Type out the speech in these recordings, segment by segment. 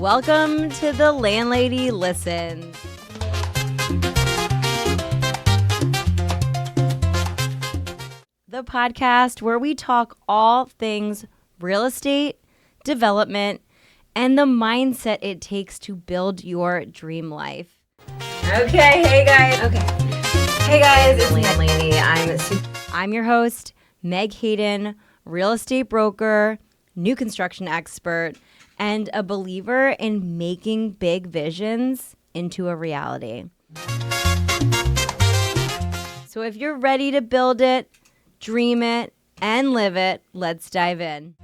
Welcome to the Landlady Listens. The podcast where we talk all things real estate, development, and the mindset it takes to build your dream life. Okay, hey guys. Hey guys, it's Landlady. I'm your host, Meg Hayden, real estate broker, new construction expert, and a believer in making big visions into a reality. So if you're ready to build it, dream it, and live it, let's dive in.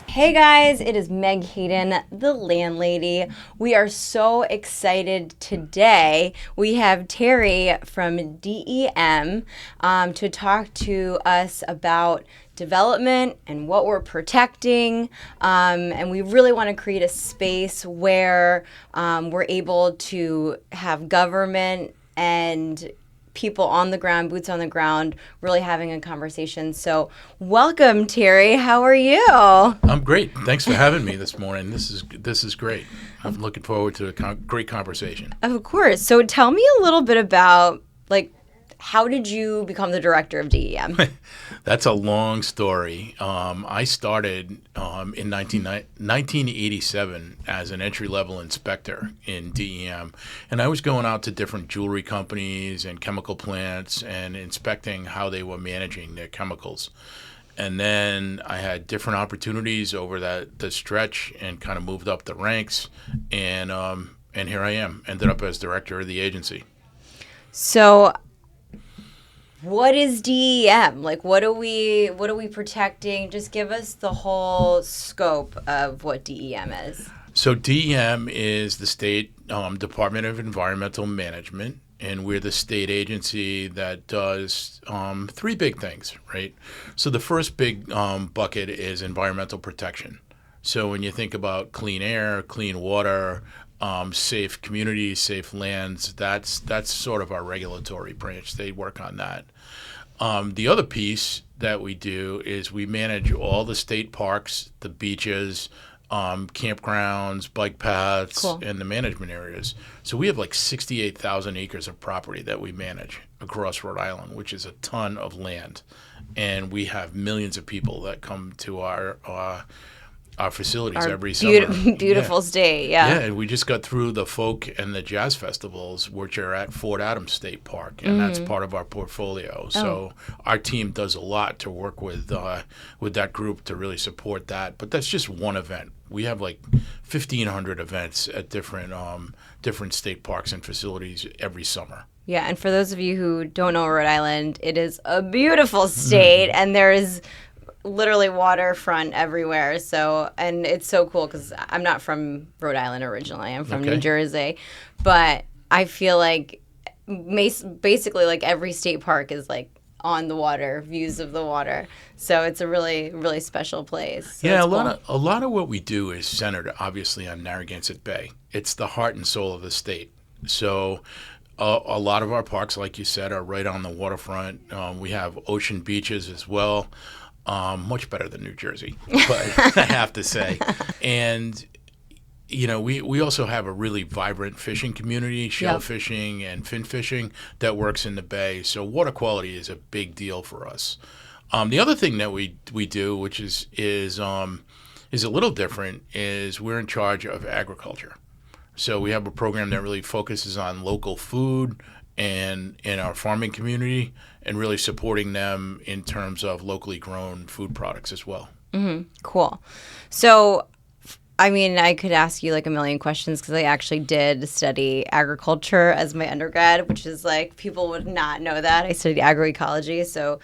Hey guys, it is Meg Hayden, the Landlady. We are so excited today. We have Terry from DEM to talk to us about development and what we're protecting. And we really want to create a space where we're able to have government and people on the ground, boots on the ground, really having a conversation. So welcome, Terry. How are you? I'm great. Thanks for having me this morning. This is great. I'm looking forward to a great conversation. Of course. So tell me a little bit about, how did you become the director of DEM? That's a long story. I started in 1987 as an entry-level inspector in DEM, and I was going out to different jewelry companies and chemical plants and inspecting how they were managing their chemicals. And then I had different opportunities over the stretch and kind of moved up the ranks, and here I am, ended up as director of the agency. So what is DEM? What are we protecting? Just give us the whole scope of what DEM is. So DEM is the state Department of Environmental Management, and we're the state agency that does three big things, right? So the first big bucket is environmental protection. So when you think about clean air, clean water, safe communities, safe lands, that's sort of our regulatory branch. They work on that. The other piece that we do is we manage all the state parks, the beaches, campgrounds, bike paths, Cool. and the management areas. So we have 68,000 acres of property that we manage across Rhode Island, which is a ton of land. And we have millions of people that come to our facilities every summer. Beautiful state, yeah. Yeah, and we just got through the folk and the jazz festivals, which are at Fort Adams State Park, and that's part of our portfolio. So our team does a lot to work with that group to really support that. But that's just one event. We have 1,500 events at different state parks and facilities every summer. Yeah, and for those of you who don't know Rhode Island, it is a beautiful state, and there is literally waterfront everywhere. So, and it's so cool because I'm not from Rhode Island originally. I'm from New Jersey, but I feel basically every state park is on the water, views of the water. So it's a really, really special place. So yeah, cool. a lot of what we do is centered obviously on Narragansett Bay. It's the heart and soul of the state. So a lot of our parks, like you said, are right on the waterfront. We have ocean beaches as well. Much better than New Jersey, but I have to say. And, we also have a really vibrant fishing community, shell fishing and fin fishing that works in the bay. So water quality is a big deal for us. The other thing that we do, which is a little different, is we're in charge of agriculture. So we have a program that really focuses on local food and in our farming community, and really supporting them in terms of locally grown food products as well. Mm-hmm. Cool. So, I could ask you a million questions because I actually did study agriculture as my undergrad, which is people would not know that. I studied agroecology. So,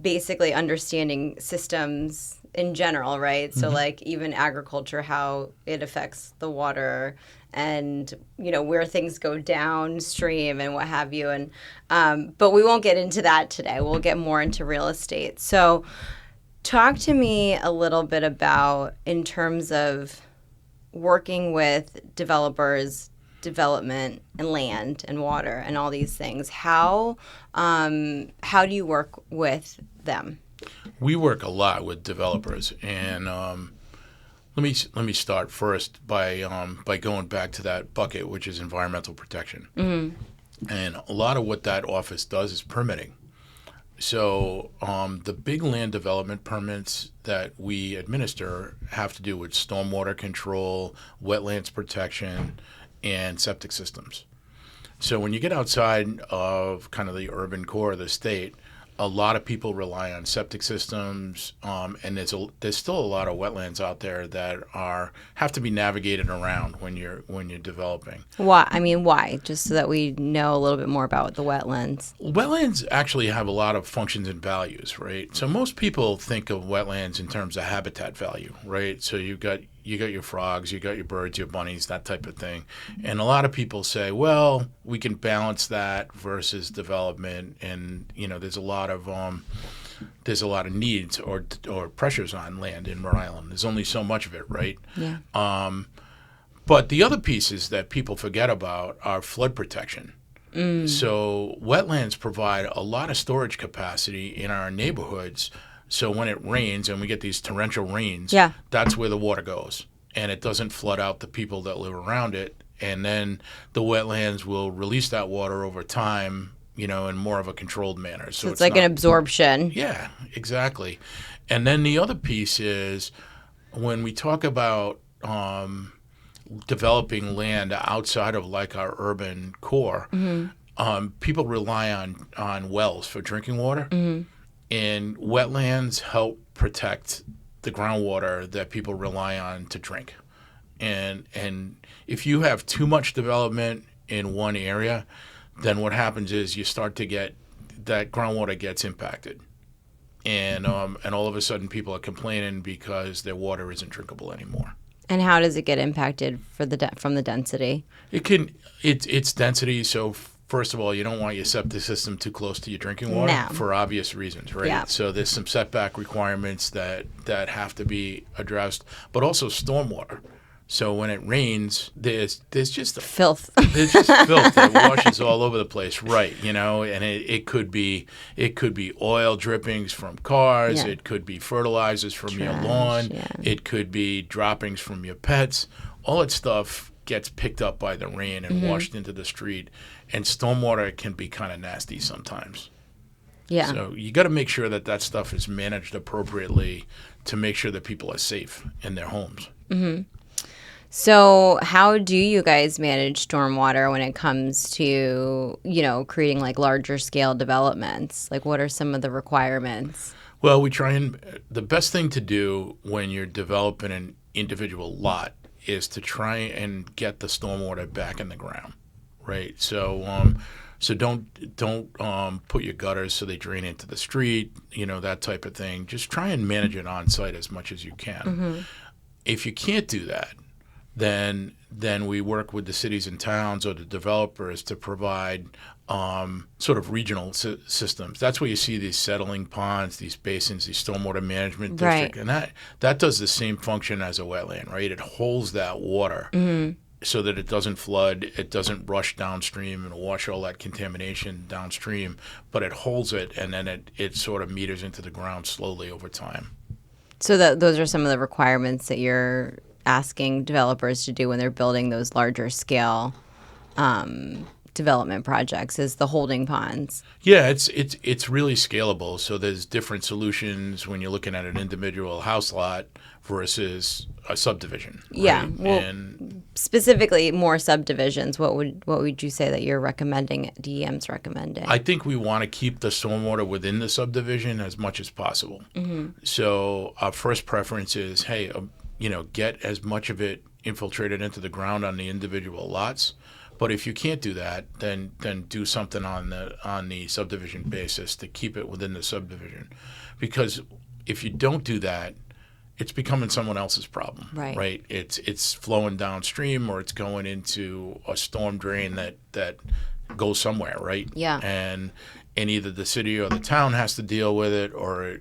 basically understanding systems in general, right? So even agriculture, how it affects the water and, where things go downstream and what have you. And but we won't get into that today. We'll get more into real estate. So talk to me a little bit about, in terms of working with developers, development and land and water and all these things, how do you work with them? We work a lot with developers, and let me start first by going back to that bucket, which is environmental protection. And a lot of what that office does is permitting. So the big land development permits that we administer have to do with stormwater control, wetlands protection, and septic systems. So when you get outside of kind of the urban core of the state, a lot of people rely on septic systems, and there's still a lot of wetlands out there that have to be navigated around when you're developing. Why? I mean, why? Just so that we know a little bit more about the wetlands. Wetlands actually have a lot of functions and values, right? So most people think of wetlands in terms of habitat value, right? So you got your frogs, you got your birds, your bunnies, that type of thing. And a lot of people say, well, we can balance that versus development, and there's a lot of needs or pressures on land in Rhode Island. There's only so much of it, right? Yeah. But the other pieces that people forget about are flood protection. So wetlands provide a lot of storage capacity in our neighborhoods. So when it rains and we get these torrential rains, that's where the water goes. And it doesn't flood out the people that live around it. And then the wetlands will release that water over time, in more of a controlled manner. So it's like an absorption. Yeah, exactly. And then the other piece is when we talk about developing land outside of like our urban core, people rely on wells for drinking water. And wetlands help protect the groundwater that people rely on to drink. And if you have too much development in one area, then what happens is you start to get that groundwater gets impacted. And all of a sudden people are complaining because their water isn't drinkable anymore. And how does it get impacted from the density? It's density. So first of all, you don't want your septic system too close to your drinking water for obvious reasons, right? Yeah. So there's some setback requirements that have to be addressed, but also stormwater. So when it rains, there's just filth. There's just filth that washes all over the place, right? And it could be oil drippings from cars. Yeah. It could be fertilizers from your lawn. Yeah. It could be droppings from your pets. All that stuff gets picked up by the rain and washed into the street. And stormwater can be kind of nasty sometimes. Yeah. So you got to make sure that stuff is managed appropriately to make sure that people are safe in their homes. So how do you guys manage stormwater when it comes to, creating like larger scale developments? Like what are some of the requirements? Well, the best thing to do when you're developing an individual lot is to try and get the stormwater back in the ground. Right, so don't put your gutters so they drain into the street, that type of thing. Just try and manage it on site as much as you can. If you can't do that, then we work with the cities and towns or the developers to provide sort of regional systems. That's where you see these settling ponds, these basins, these stormwater management district, and that does the same function as a wetland, right? It holds that water. So that it doesn't flood, it doesn't rush downstream and wash all that contamination downstream, but it holds it, and then it sort of meters into the ground slowly over time. So those are some of the requirements that you're asking developers to do when they're building those larger scale development projects, is the holding ponds. Yeah, it's really scalable. So there's different solutions when you're looking at an individual house lot versus a subdivision. Right? Yeah. Well, specifically more subdivisions. What would you say that you're recommending, DEM's recommending? I think we want to keep the stormwater within the subdivision as much as possible. So our first preference is, hey, get as much of it infiltrated into the ground on the individual lots. But if you can't do that, then do something on the subdivision basis to keep it within the subdivision. Because if you don't do that, it's becoming someone else's problem. Right? It's flowing downstream, or it's going into a storm drain that goes somewhere, right? Yeah. And either the city or the town has to deal with it, or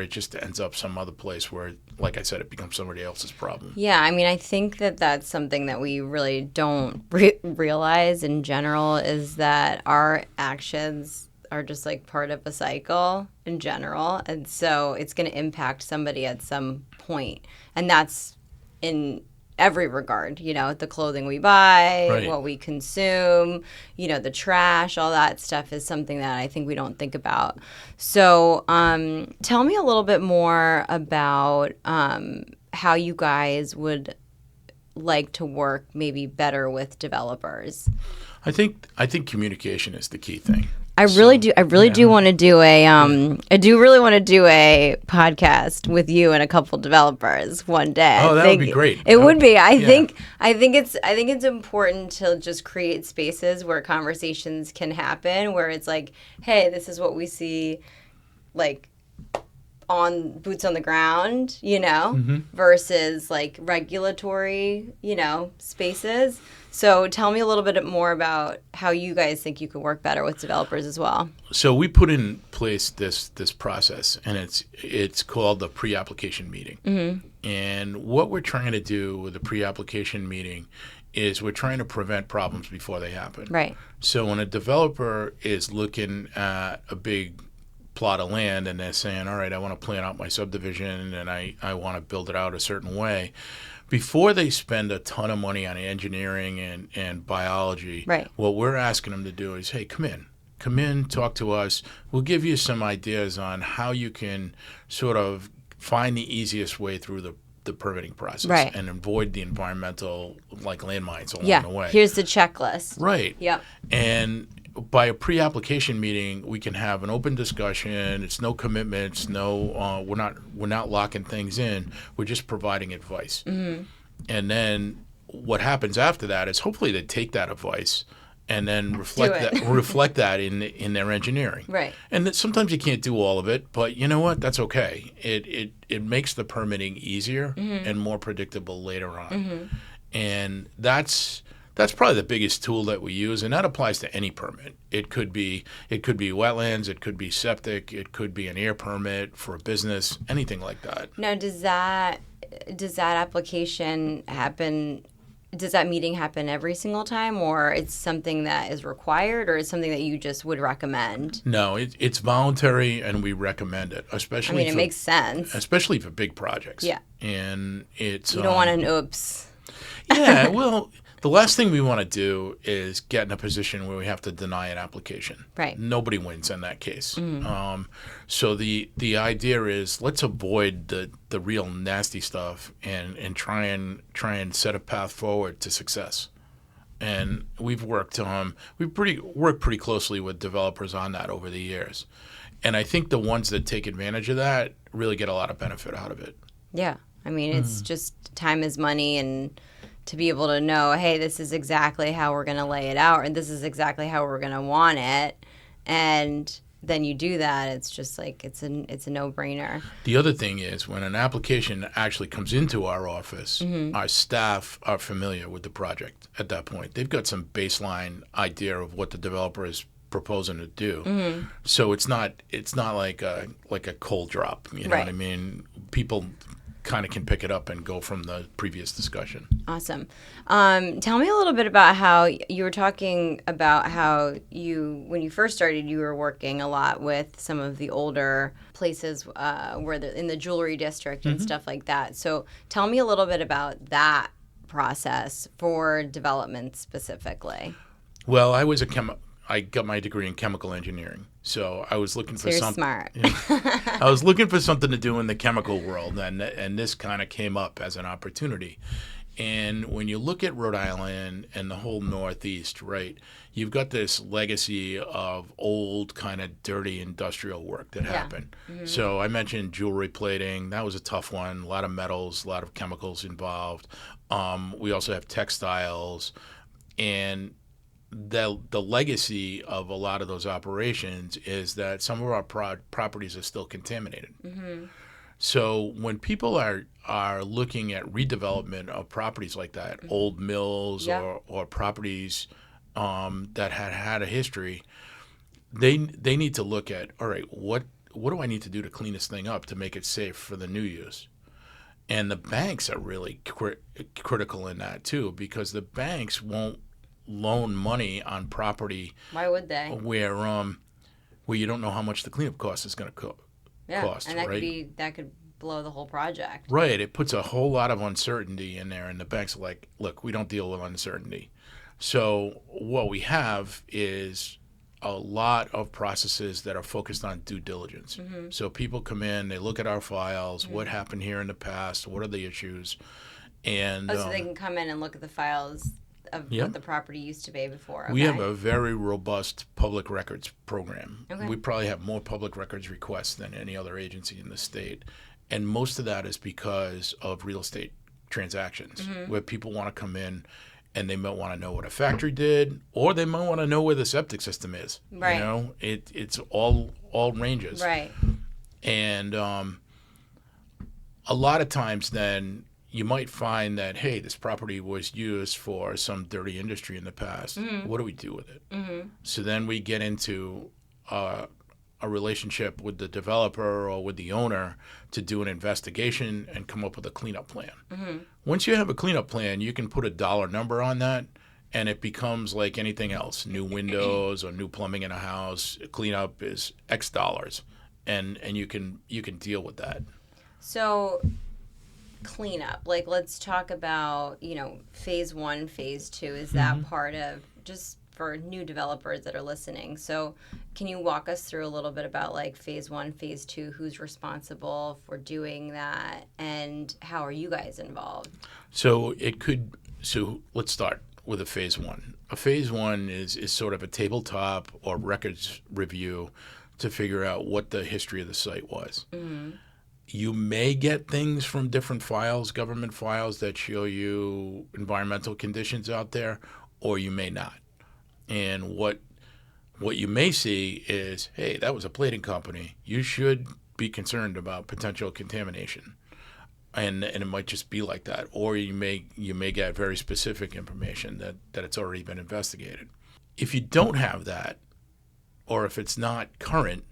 it just ends up some other place where, like I said, it becomes somebody else's problem. Yeah, I mean, I think that's something that we really don't realize in general, is that our actions are just like part of a cycle in general. And so it's going to impact somebody at some point. And that's in every regard, the clothing we buy, Right. what we consume, the trash, all that stuff is something that I think we don't think about. So tell me a little bit more about how you guys would like to work maybe better with developers. I think communication is the key thing. I really do want to do I do really want to do a podcast with you and a couple developers one day. Oh, that would be great. It would be. I think it's important to just create spaces where conversations can happen, where it's like, hey, this is what we see, like on boots on the ground, versus like regulatory, spaces. So tell me a little bit more about how you guys think you could work better with developers as well. So we put in place this process, and it's called the pre-application meeting. Mm-hmm. And what we're trying to do with the pre-application meeting is we're trying to prevent problems before they happen. Right. So when a developer is looking at a big plot of land and they're saying, all right, I want to plan out my subdivision and I want to build it out a certain way, before they spend a ton of money on engineering and biology, right. What we're asking them to do is, hey, come in, talk to us. We'll give you some ideas on how you can sort of find the easiest way through the permitting process, right. And avoid the environmental landmines along the way. Here's the checklist. Right. Yep. And by a pre-application meeting, we can have an open discussion. It's no commitments. No, we're not locking things in. We're just providing advice. Mm-hmm. And then what happens after that is hopefully they take that advice and then reflect that in their engineering. Right. And that sometimes you can't do all of it, but you know what? That's okay. It makes the permitting easier mm-hmm. and more predictable later on. Mm-hmm. And that's probably the biggest tool that we use, and that applies to any permit. It could be wetlands, it could be septic, it could be an air permit for a business, anything like that. Now, does that application happen? Does that meeting happen every single time, or it's something that is required, or is something that you just would recommend? No, it's voluntary, and we recommend it, especially. it makes sense, especially for big projects. Yeah, and it's you don't want an oops. Yeah, well. The last thing we want to do is get in a position where we have to deny an application. Right. Nobody wins in that case. Mm-hmm. So the idea is let's avoid the real nasty stuff and try and set a path forward to success. And we've worked pretty closely with developers on that over the years. And I think the ones that take advantage of that really get a lot of benefit out of it. Yeah. It's just time is money, and to be able to know, hey, this is exactly how we're going to lay it out, and this is exactly how we're going to want it, and then you do that, it's just like it's a no-brainer. The other thing is when an application actually comes into our office, mm-hmm. our staff are familiar with the project at that point. They've got some baseline idea of what the developer is proposing to do. Mm-hmm. So it's not like a cold drop, you know right. what I mean? People kind of can pick it up and go from the previous discussion. Awesome. Tell me a little bit about how you were talking about how when you first started, you were working a lot with some of the older places where in the jewelry district and mm-hmm. stuff like that. So tell me a little bit about that process for development specifically. Well, I got my degree in chemical engineering, so I was looking for something. Smart. I was looking for something to do in the chemical world, and this kind of came up as an opportunity. And when you look at Rhode Island and the whole Northeast, right, you've got this legacy of old kind of dirty industrial work that happened. Mm-hmm. So I mentioned jewelry plating. That was a tough one. A lot of metals, a lot of chemicals involved. We also have textiles, and the legacy of a lot of those operations is that some of our properties are still contaminated. Mm-hmm. So when people are looking at redevelopment of properties like that, mm-hmm. old mills or properties that had a history, they need to look at, all right, what do I need to do to clean this thing up to make it safe for the new use? And the banks are really critical in that too, because the banks won't loan money on property. Why would they? Where where you don't know how much the cleanup cost is going to cost, and that right? could blow the whole project. Right. It puts a whole lot of uncertainty in there, and the banks are like, look, we don't deal with uncertainty. So what we have is a lot of processes that are focused on due diligence. So people come in, they look at our files, what happened here in the past, what are the issues, and so they can come in and look at the files of what the property used to be before. Okay. We have a very robust public records program. Okay. We probably have more public records requests than any other agency in the state. And most of that is because of real estate transactions where people want to come in and they might want to know what a factory did, or they might want to know where the septic system is. Right. You know, it's all ranges. Right. And a lot of times then you might find that, hey, this property was used for some dirty industry in the past. What do we do with it? So then we get into a relationship with the developer or with the owner to do an investigation and come up with a cleanup plan. Once you have a cleanup plan, you can put a dollar number on that, and it becomes like anything else. New windows or new plumbing in a house, cleanup is X dollars, and you can deal with that. So cleanup, like let's talk about, phase 1, phase 2. Is that part of, just for new developers that are listening? So can you walk us through a little bit about like phase 1, phase 2, who's responsible for doing that, and how are you guys involved? So let's start with a phase 1. A phase 1 is sort of a tabletop or records review to figure out what the history of the site was. You may get things from different files, government files, that show you environmental conditions out there, or you may not. And what you may see is, hey, that was a plating company. You should be concerned about potential contamination. And it might just be like that. Or you may get very specific information that it's already been investigated. If you don't have that, or if it's not current,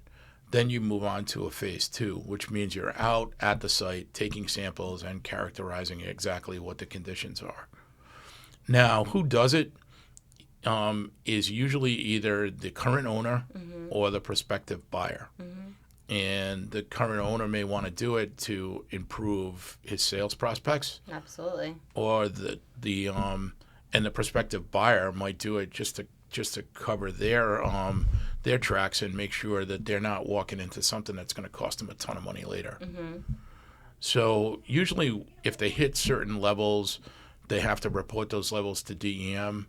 then you move on to a phase 2, which means you're out at the site taking samples and characterizing exactly what the conditions are. Now, who does it is usually either the current owner or the prospective buyer. And the current owner may want to do it to improve his sales prospects. Absolutely. Or the prospective buyer might do it just to cover their tracks and make sure that they're not walking into something that's going to cost them a ton of money later. So usually if they hit certain levels, they have to report those levels to DEM.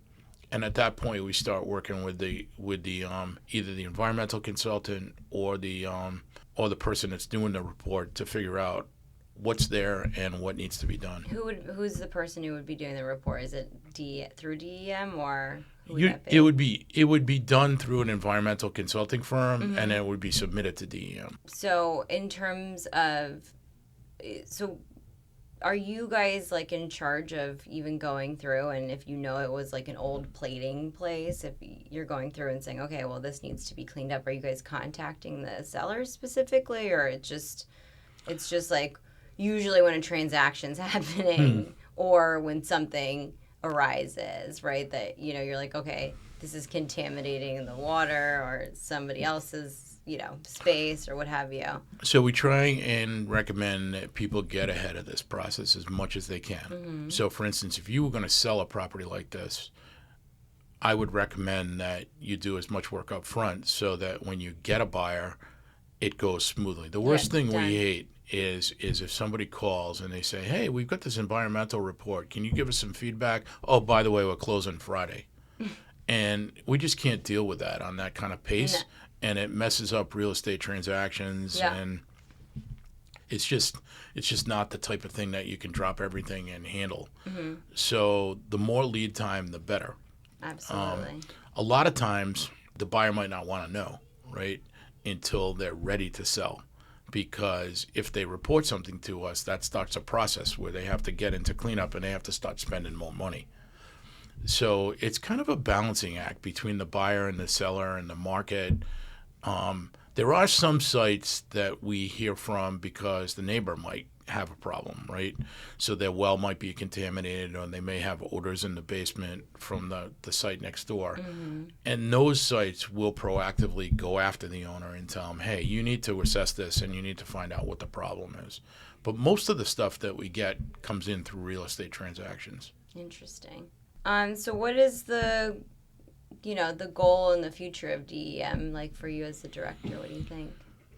And at that point, we start working with the either the environmental consultant or the person that's doing the report to figure out what's there and what needs to be done. Who's the person who would be doing the report? Is it through DEM, or who would that be? It would be done through an environmental consulting firm, and it would be submitted to DEM. So in terms of, are you guys like in charge of even going through, and if you know it was like an old plating place, if you're going through and saying, okay, well, this needs to be cleaned up, are you guys contacting the sellers specifically, or it's just like usually when a transaction's happening or when something arises, right, that you're like, okay, this is contaminating the water or somebody else's space or what have you? So we try and recommend that people get ahead of this process as much as they can. So for instance, if you were going to sell a property like this, I would recommend that you do as much work up front so that when you get a buyer, it goes smoothly. The worst thing we hate is if somebody calls and they say, hey, we've got this environmental report. Can you give us some feedback? Oh, by the way, we're closing Friday. And we just can't deal with that on that kind of pace. No. And it messes up real estate transactions, and it's just not the type of thing that you can drop everything and handle. So the more lead time, the better. Absolutely. A lot of times, the buyer might not want to know, right, until they're ready to sell. Because if they report something to us, that starts a process where they have to get into cleanup and they have to start spending more money. So it's kind of a balancing act between the buyer and the seller and the market. There are some sites that we hear from because the neighbor might have a problem, right? So their well might be contaminated, or they may have odors in the basement from the site next door. And those sites will proactively go after the owner and tell them, hey, you need to assess this and you need to find out what the problem is. But most of the stuff that we get comes in through real estate transactions. Interesting. So what is the goal in the future of DEM, like for you as the director? What do you think?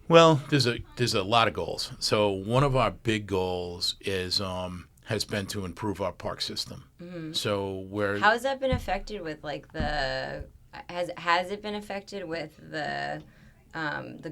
Well, there's a lot of goals. So one of our big goals is has been to improve our park system. So how has that been affected with like has it been affected with the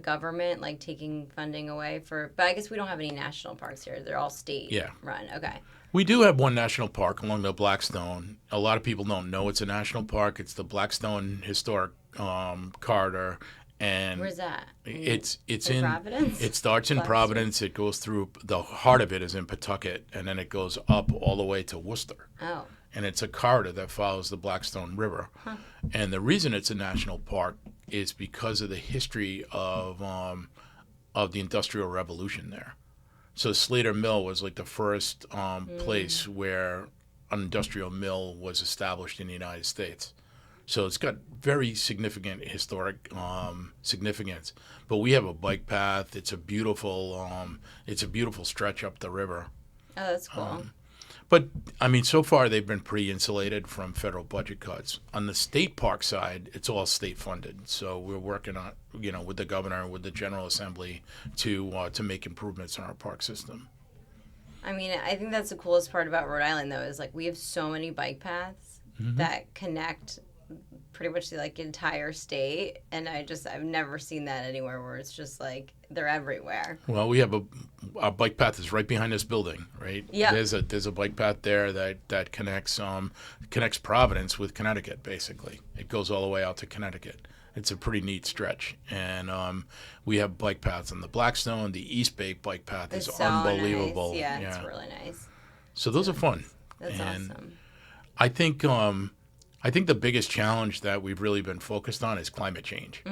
government like taking funding away but I guess we don't have any national parks here. They're all state run. Okay. We do have one national park along the Blackstone. A lot of people don't know it's a national park. It's the Blackstone Historic Corridor. And where's that? It's in Providence? It starts in Providence. It goes through, the heart of it is in Pawtucket, and then it goes up all the way to Worcester. Oh. And it's a corridor that follows the Blackstone River. And the reason it's a national park is because of the history of the Industrial Revolution there. So Slater Mill was like the first place where an industrial mill was established in the United States. So it's got very significant historic significance. But we have a bike path. It's a beautiful stretch up the river. Oh, that's cool. But I mean, so far they've been pretty insulated from federal budget cuts. On the state park side, it's all state funded. So we're working on, with the governor and with the General Assembly to make improvements in our park system. I mean, I think that's the coolest part about Rhode Island, though, is like we have so many bike paths that connect pretty much the like entire state, and I've never seen that anywhere where it's just like they're everywhere. Well, we have our bike path is right behind this building, right? Yeah. There's a bike path there that connects Providence with Connecticut. Basically, it goes all the way out to Connecticut. It's a pretty neat stretch, and we have bike paths on the Blackstone. The East Bay bike path is so unbelievable. Nice. Yeah, it's really nice. So those are fun. That's awesome. I think the biggest challenge that we've really been focused on is climate change.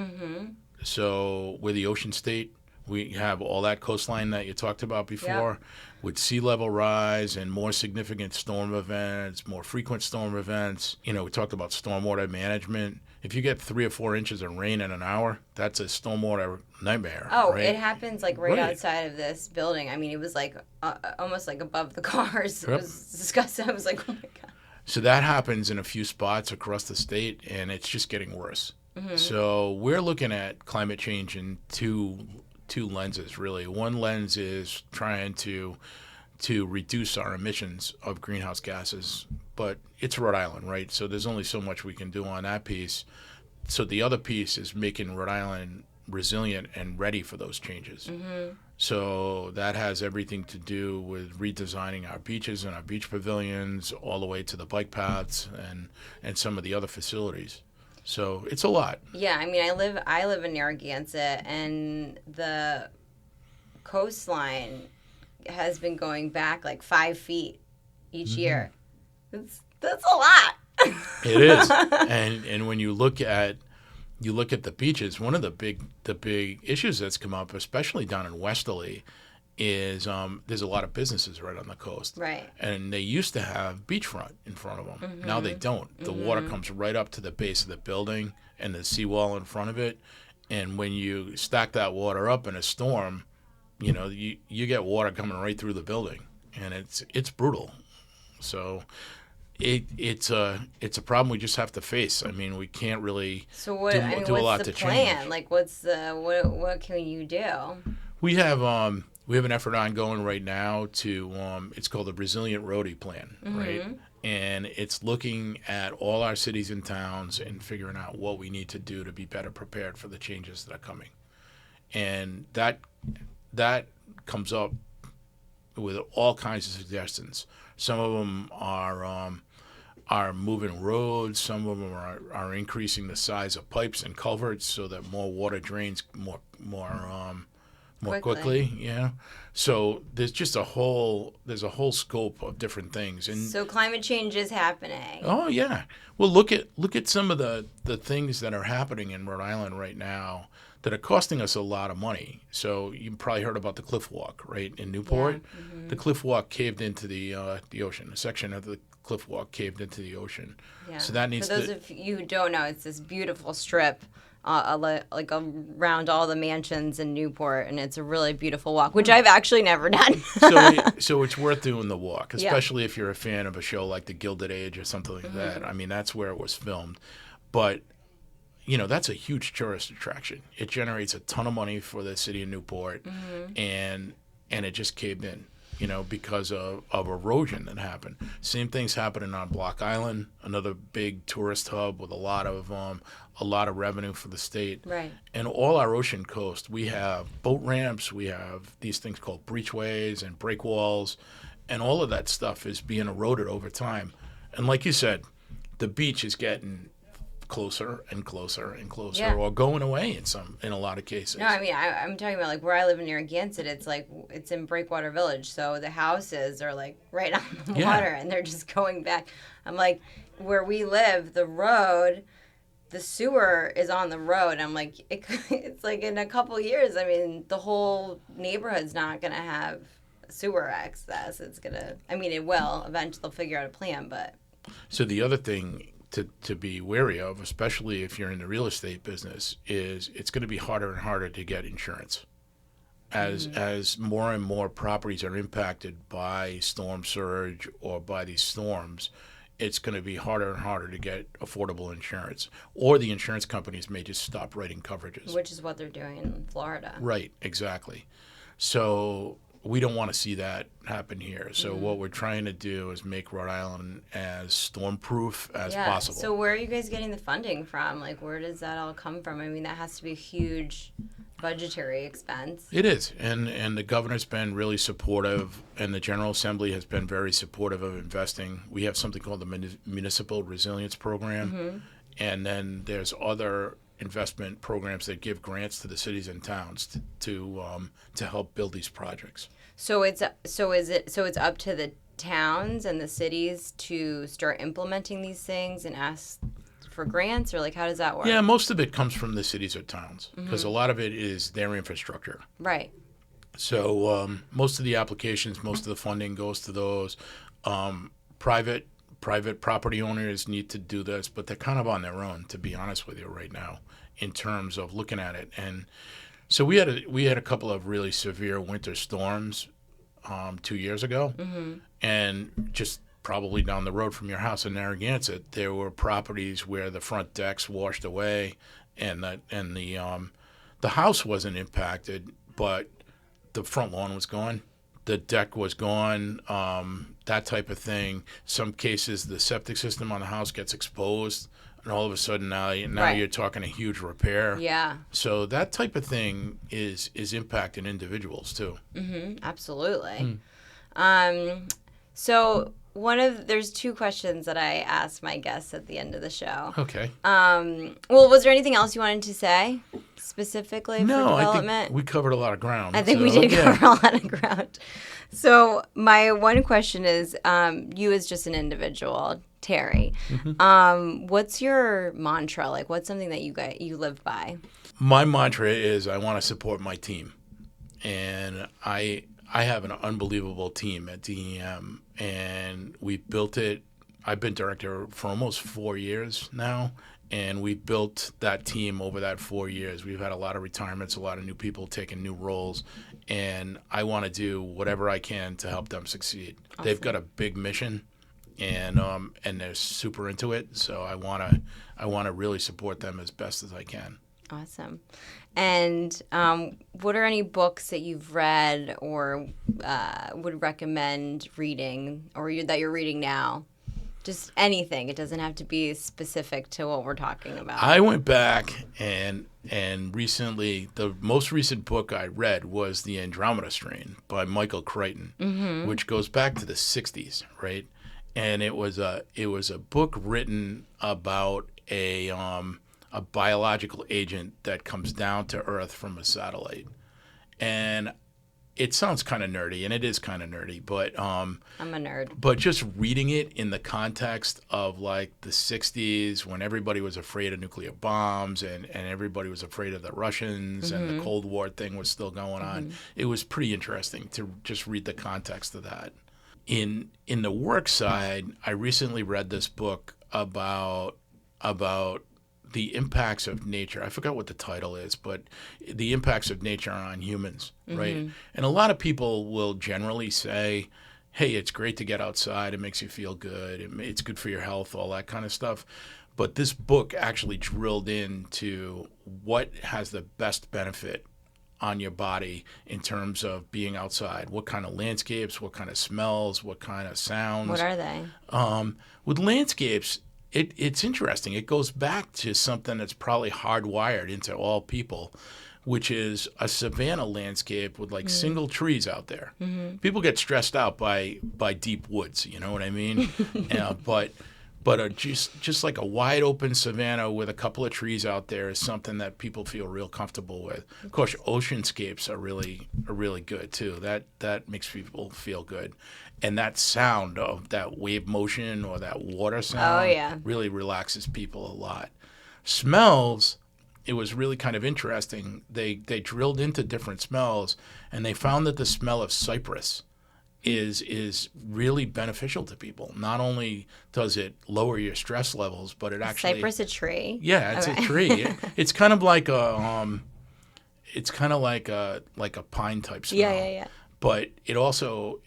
So we're the ocean state. We have all that coastline that you talked about before. With sea level rise and more significant storm events, more frequent storm events. We talked about stormwater management. If you get 3 or 4 inches of rain in an hour, that's a stormwater nightmare. Oh, right? It happens like right outside of this building. I mean, it was like almost like above the cars. It was disgusting. I was like, oh my God. So that happens in a few spots across the state, and it's just getting worse. So we're looking at climate change in two lenses, really. One lens is trying to reduce our emissions of greenhouse gases, but it's Rhode Island, right? So there's only so much we can do on that piece. So the other piece is making Rhode Island resilient and ready for those changes. So that has everything to do with redesigning our beaches and our beach pavilions, all the way to the bike paths and some of the other facilities. So it's a lot. Yeah, I mean, I live in Narragansett, and the coastline has been going back like 5 feet each year. That's a lot. It is, and when you look at the beaches, one of the big issues that's come up, especially down in Westerly, is there's a lot of businesses right on the coast. Right. And they used to have beachfront in front of them. Now they don't. The water comes right up to the base of the building and the seawall in front of it. And when you stack that water up in a storm, you get water coming right through the building, and it's brutal. So it's a problem we just have to face. I mean, we can't really do a lot to change. What's the plan? Like, what can you do? We have an effort ongoing right now to it's called the Resilient Roadie Plan, right? And it's looking at all our cities and towns and figuring out what we need to do to be better prepared for the changes that are coming. And that comes up with all kinds of suggestions. Some of them are moving roads. Some of them are increasing the size of pipes and culverts so that more water drains more more quickly. So there's just a whole scope of different things. And so climate change is happening. Oh yeah. Well, look at some of the things that are happening in Rhode Island right now that are costing us a lot of money. So you probably heard about the cliff walk, right, in Newport. Yeah. Mm-hmm. The cliff walk caved into the ocean. A section of the cliff walk caved into the ocean. Yeah. So that needs For those of you who don't know, it's this beautiful strip like around all the mansions in Newport, and it's a really beautiful walk, which I've actually never done. So it's worth doing the walk, especially if you're a fan of a show like The Gilded Age or something like that. I mean, that's where it was filmed. But, that's a huge tourist attraction. It generates a ton of money for the city of Newport, and it just caved in, because of erosion that happened. Same thing's happening on Block Island, another big tourist hub with a lot of revenue for the state. Right. And all our ocean coast, we have boat ramps, we have these things called breachways and break walls, and all of that stuff is being eroded over time. And like you said, the beach is getting closer and closer and closer, or going away in a lot of cases. No, I mean, I'm talking about like where I live in Narragansett. It's like it's in Breakwater Village, so the houses are like right on the water, and they're just going back. I'm like, where we live, the road, the sewer is on the road. I'm like, it's like in a couple years, I mean, the whole neighborhood's not gonna have sewer access. It's gonna, I mean, it will eventually. They'll figure out a plan, but. So the other thing to be wary of, especially if you're in the real estate business, is it's going to be harder and harder to get insurance. As more and more properties are impacted by storm surge or by these storms, it's going to be harder and harder to get affordable insurance. Or the insurance companies may just stop writing coverages. Which is what they're doing in Florida. Right, exactly. So we don't want to see that happen here. So what we're trying to do is make Rhode Island as storm-proof as possible. So where are you guys getting the funding from? Like, where does that all come from? I mean, that has to be a huge budgetary expense. It is. And the governor's been really supportive, and the General Assembly has been very supportive of investing. We have something called the Municipal Resilience Program, and then there's other investment programs that give grants to the cities and towns to help build these projects. So it's up to the towns and the cities to start implementing these things and ask for grants, or like how does that work? Yeah, most of it comes from the cities or towns because a lot of it is their infrastructure. Right. So most of the applications, most of the funding goes to those. Private property owners need to do this, but they're kind of on their own, to be honest with you, right now, in terms of looking at it. And so we had a couple of really severe winter storms 2 years ago, and just probably down the road from your house in Narragansett, there were properties where the front decks washed away, and the house wasn't impacted, but the front lawn was gone. The deck was gone, that type of thing. Some cases, the septic system on the house gets exposed, and all of a sudden now you're talking a huge repair. Yeah. So that type of thing is impacting individuals too. Absolutely. So there's two questions that I ask my guests at the end of the show. Okay. Well, was there anything else you wanted to say specifically for development? I think we covered a lot of ground. I think we did cover a lot of ground. So my one question is, you as just an individual, Terry, what's your mantra? Like, what's something that you live by? My mantra is I want to support my team, and I have an unbelievable team at DEM, and we built it. I've been director for almost 4 years now, and we built that team over that 4 years. We've had a lot of retirements, a lot of new people taking new roles, and I want to do whatever I can to help them succeed. Awesome. They've got a big mission, and they're super into it. So I want to really support them as best as I can. Awesome. And what are any books that you've read or would recommend reading, or that you're reading now? Just anything. It doesn't have to be specific to what we're talking about. I went back and recently, the most recent book I read was The Andromeda Strain by Michael Crichton, which goes back to the 60s, right? And it was a book written about a biological agent that comes down to Earth from a satellite. And it sounds kind of nerdy, and it is kind of nerdy, but I'm a nerd. But just reading it in the context of like the 60s when everybody was afraid of nuclear bombs and everybody was afraid of the Russians and the Cold War thing was still going on, it was pretty interesting to just read the context of that. In the work side, I recently read this book about the impacts of nature. I forgot what the title is, but the impacts of nature on humans, right? And a lot of people will generally say, hey, it's great to get outside. It makes you feel good. It's good for your health, all that kind of stuff. But this book actually drilled into what has the best benefit on your body in terms of being outside. What kind of landscapes, what kind of smells, what kind of sounds. What are they? With landscapes, it's interesting. It goes back to something that's probably hardwired into all people, which is a savanna landscape with like single trees out there. People get stressed out by deep woods, you know what I mean? But just like a wide open savanna with a couple of trees out there is something that people feel real comfortable with. Of course, oceanscapes are really good too. That makes people feel good. And that sound of that wave motion or that water sound really relaxes people a lot. Smells, it was really kind of interesting. They drilled into different smells, and they found that the smell of cypress is really beneficial to people. Not only does it lower your stress levels, but it actually Cypress a tree? Yeah, it's a tree. It's kind of like a pine type smell. Yeah. But it also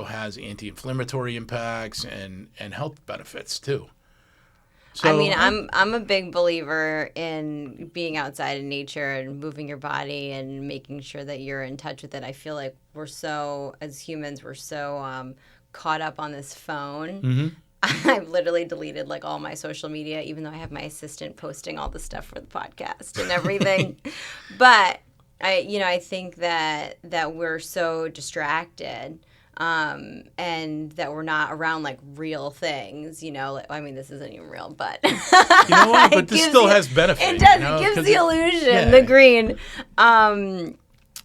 has anti-inflammatory impacts and health benefits too. So, I mean, I'm a big believer in being outside in nature and moving your body and making sure that you're in touch with it. I feel like as humans, we're so caught up on this phone. I've literally deleted like all my social media, even though I have my assistant posting all the stuff for the podcast and everything. But I think that we're so distracted, and that we're not around like real things, I mean, this isn't even real, but you know what? But this still has benefit. It does. You know? It gives the illusion, the green.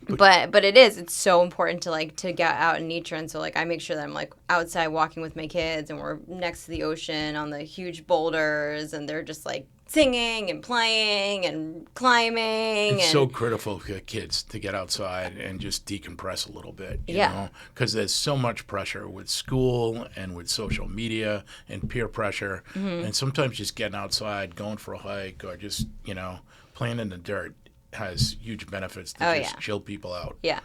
But it's so important to get out in nature, and so like I make sure that I'm like outside walking with my kids, and we're next to the ocean on the huge boulders, and they're just like singing and playing and climbing. It's so critical for kids to get outside and just decompress a little bit, you know, because there's so much pressure with school and with social media and peer pressure, and sometimes just getting outside, going for a hike, or just playing in the dirt has huge benefits to chill people out. Yeah.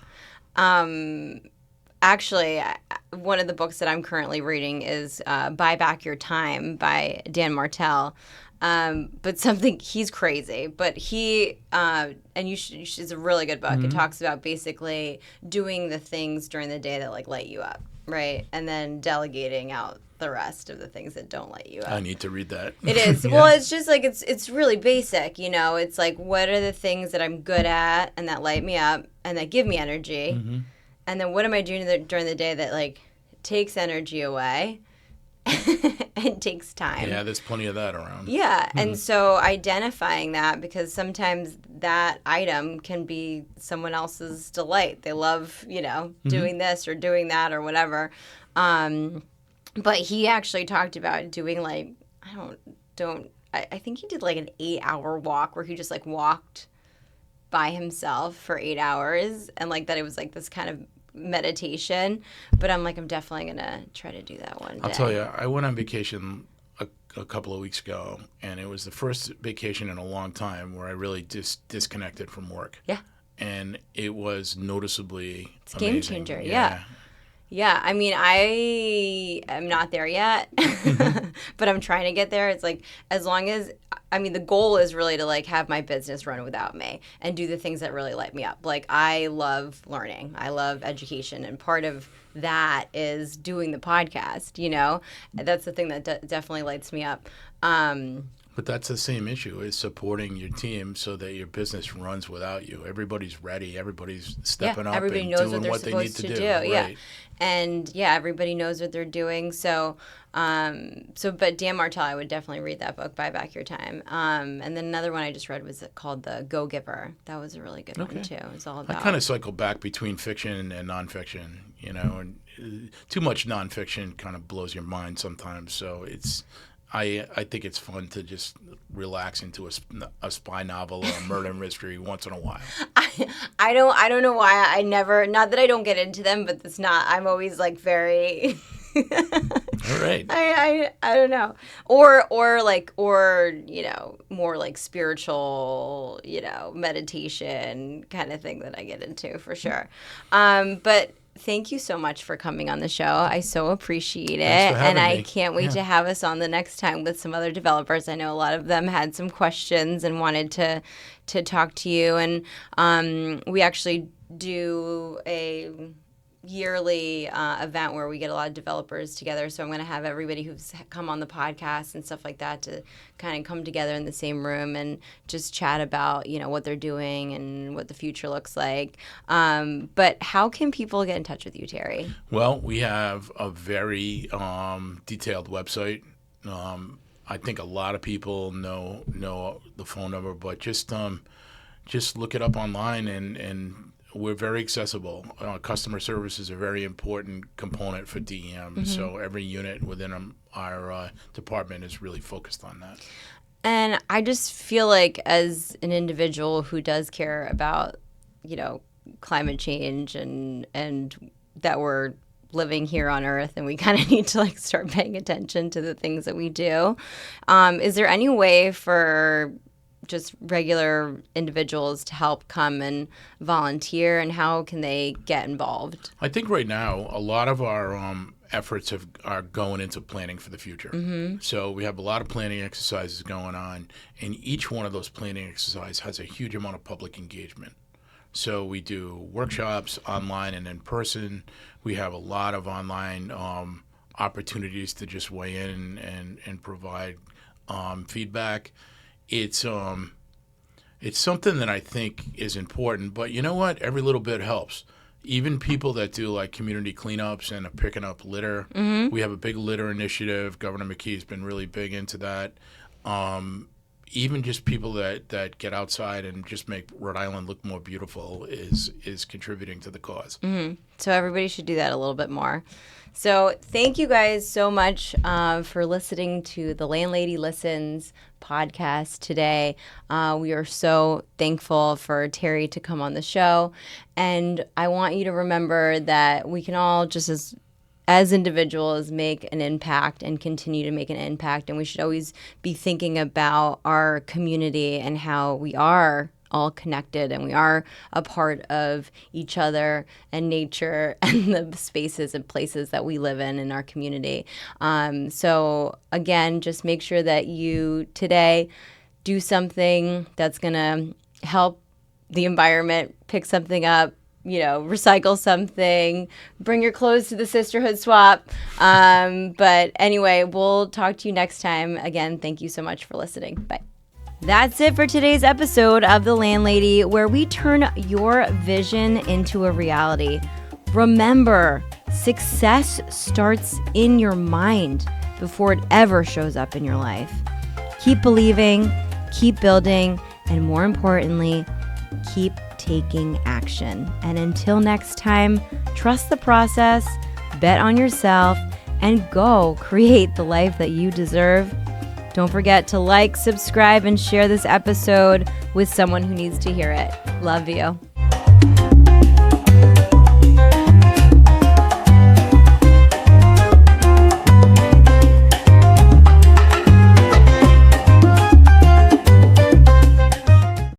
Actually, one of the books that I'm currently reading is Buy Back Your Time by Dan Martell. But he's crazy, but he, and it's a really good book. It talks about basically doing the things during the day that like light you up, right? And then delegating out the rest of the things that don't light you up. I need to read that. It is. Well, it's just like, it's really basic, it's like, what are the things that I'm good at and that light me up and that give me energy? And then what am I doing during the day that like takes energy away? It takes time. Yeah, there's plenty of that around. Yeah, and so identifying that, because sometimes that item can be someone else's delight. They love, doing this or doing that or whatever. But he actually talked about doing like, I think he did like an 8-hour walk where he just like walked by himself for 8 hours, and like that it was like this kind of meditation. But I'm definitely gonna try to do that one day. I'll tell you, I went on vacation a couple of weeks ago, and it was the first vacation in a long time where I really disconnected from work. Yeah. And it was noticeably it's a game changer. Yeah, I mean, I am not there yet, but I'm trying to get there. It's like, as long as, the goal is really to like have my business run without me and do the things that really light me up. Like, I love learning. I love education. And part of that is doing the podcast, That's the thing that definitely lights me up. But that's the same issue, is supporting your team so that your business runs without you. Everybody's ready. Everybody's stepping up everybody and knows doing what they're what they need supposed to do. Yeah. Right. And everybody knows what they're doing. So, but Dan Martell, I would definitely read that book, Buy Back Your Time. And then another one I just read was called The Go-Giver. That was a really good one too. It was all about. I kind of cycle back between fiction and nonfiction, and too much nonfiction kind of blows your mind sometimes. So I think it's fun to just relax into a spy novel or a murder mystery once in a while. I don't know why I never, not that I don't get into them, but I'm always like very. All right. I don't know. Or more like spiritual, meditation kind of thing that I get into for sure. But thank you so much for coming on the show. I so appreciate it. Thanks for having and me. I can't wait to have us on the next time with some other developers. I know a lot of them had some questions and wanted to talk to you. And we actually do a yearly event where we get a lot of developers together. So I'm going to have everybody who's come on the podcast and stuff like that to kind of come together in the same room and just chat about, what they're doing and what the future looks like. But how can people get in touch with you, Terry? Well, we have a very detailed website. I think a lot of people know the phone number, but just look it up online and we're very accessible. Customer service is a very important component for DEM, Mm-hmm. so every unit within our department is really focused on that. And I just feel like as an individual who does care about, climate change and that we're living here on Earth and we kind of need to start paying attention to the things that we do. Is there any way for just regular individuals to help come and volunteer, and how can they get involved? I think right now a lot of our efforts are going into planning for the future. Mm-hmm. So we have a lot of planning exercises going on, and each one of those planning exercises has a huge amount of public engagement. So we do workshops online and in person. We have a lot of online opportunities to just weigh in and provide feedback. It's something that I think is important, but you know what? Every little bit helps. Even people that do community cleanups and are picking up litter. Mm-hmm. We have a big litter initiative. Governor McKee's been really big into that. Even just people that get outside and just make Rhode Island look more beautiful is contributing to the cause. Mm-hmm. So everybody should do that a little bit more. So thank you guys so much for listening to the Landlady Listens podcast today. We are so thankful for Terry to come on the show. And I want you to remember that we can all just as individuals make an impact and continue to make an impact. And we should always be thinking about our community and how we are all connected and we are a part of each other and nature and the spaces and places that we live in our community. So again, just make sure that you today do something that's going to help the environment, pick something up, recycle something, bring your clothes to the sisterhood swap. But anyway, we'll talk to you next time. Again, thank you so much for listening. Bye. That's it for today's episode of The Landlady, where we turn your vision into a reality. Remember, success starts in your mind before it ever shows up in your life. Keep believing, keep building, and more importantly, keep taking action. And until next time, trust the process, bet on yourself, and go create the life that you deserve. Don't forget to like, subscribe, and share this episode with someone who needs to hear it. Love you.